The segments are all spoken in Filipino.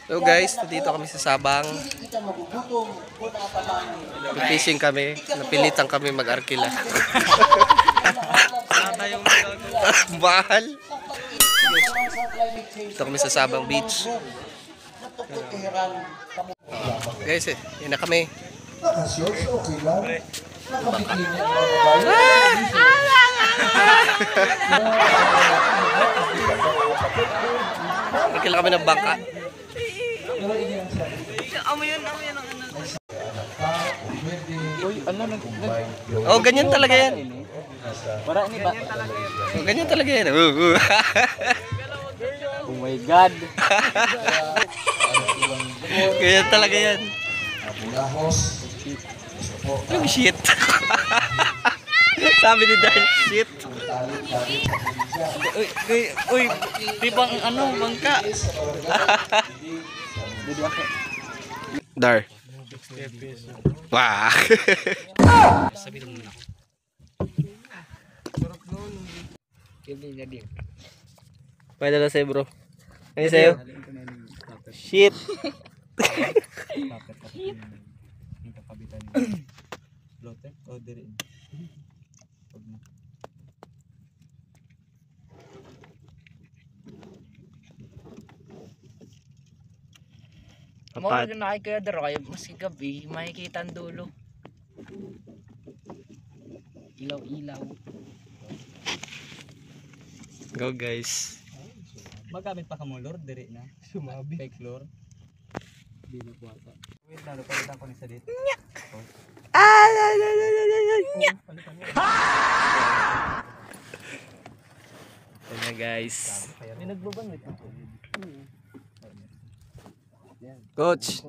So guys, dito kami sa Sabang. Fishing kami. Napilitan kami mag-arkila. Mahal. Dito kami sa Sabang Beach. Guys, yun na kami. Nakila kami ng bangka. Oh, ganyan talaga yan. Oh, ganyan talaga yan. Oh my God. Ganyan talaga yan. Yung shit. Sabi ni Darn, shit. Uy, di bang ano, bangka? Dar. Wah. Pwede na sa'yo, bro. Ano sa'yo? Shit. Mga nakikadaro kayo, mas gabi, makikita ang dulo. Ilaw-ilaw. Go guys. Magamit pa ka mo lord, diri na. Sumabi. Fake lord. Di na po ata. Wait na, palitan ko ni sa dito. Ito na guys. May nagbabanggit na po. Coach.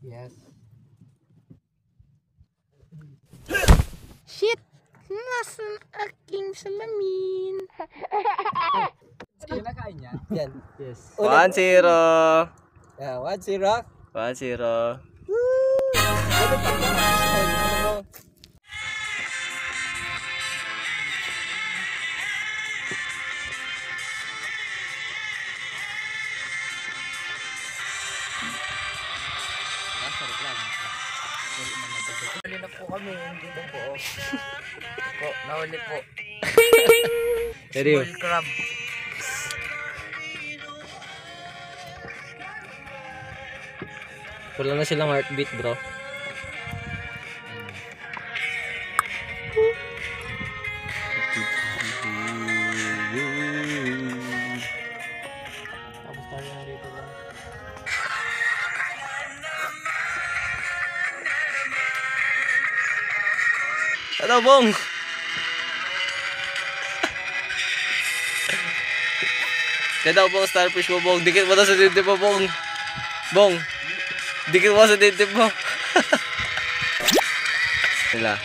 Yes. Shit! Nasaan aking salamin? Kinakain niya? Yan. Yes. 1-0. Yeah, 1-0. 1-0. Nahuli na po kami, hindi na po. Po, nahuli po. Seryo. Small crab. Wala na silang heartbeat, bro. Tapos tayo na dito lang. Ano, Bong? Ganda po ang starfish mo, Bong. Dikit mo na sa dibdib mo, Bong. Bong. Dikit mo sa dibdib mo. Sila.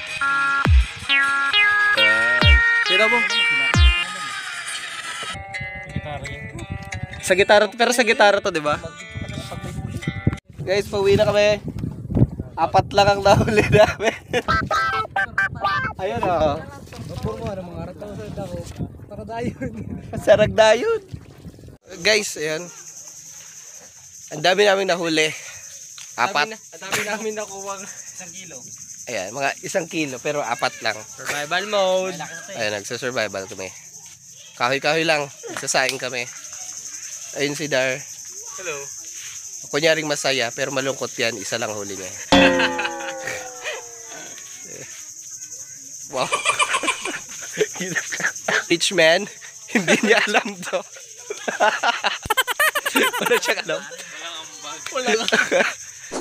Sila, Bong. Sa gitara, pero sa gitara to, di ba? Guys, pauwi na kami. 4 lang ang nahuli namin. Ayun o. Bapur mo, mga arataw sa dako. Paradayon. Saragdayon. Guys, ayan. Ang dami namin nahuli. 4. Ang dami namin nakuha 1 kilo. Ayan, mga 1 kilo pero 4 lang. Survival mode. Ayan, nagsa-survival kami. Kahoy-kahoy lang. Nagsasaing kami. Ayun si Dar. Hello. Kunyaring masaya pero malungkot yan. 1 lang huli niya. Wow. Rich man. Hindi niya alam to. Wala siyang alam. Wala lang.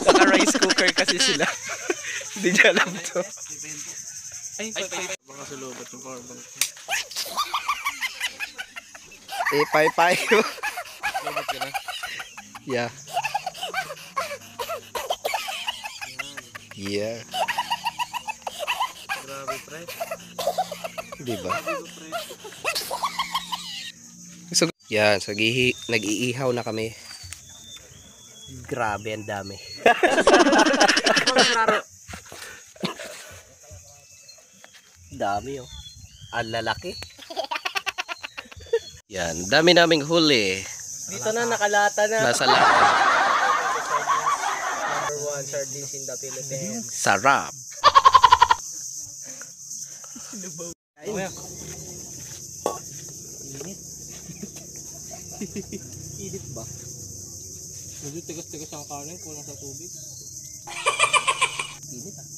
Naka-rice cooker kasi sila. Hindi niya alam to. Ay. Mga sulubat yung power bank. Pay-pay. Sulubat ka na. Yeah. Yeah. Grabe, pre. Diba? So, yan. So, nag-iihaw na kami. Grabe, ang dami. Dami, oh. Ang lalaki. Yan. Dami naming huli. Dito na, nakalata na. Nasa lata. Number 1 sardines in the Philippines. Sarap. Kuya. Init ba? Medyo tigas-tigas ang kanin, kulang sa tubig. Init ah.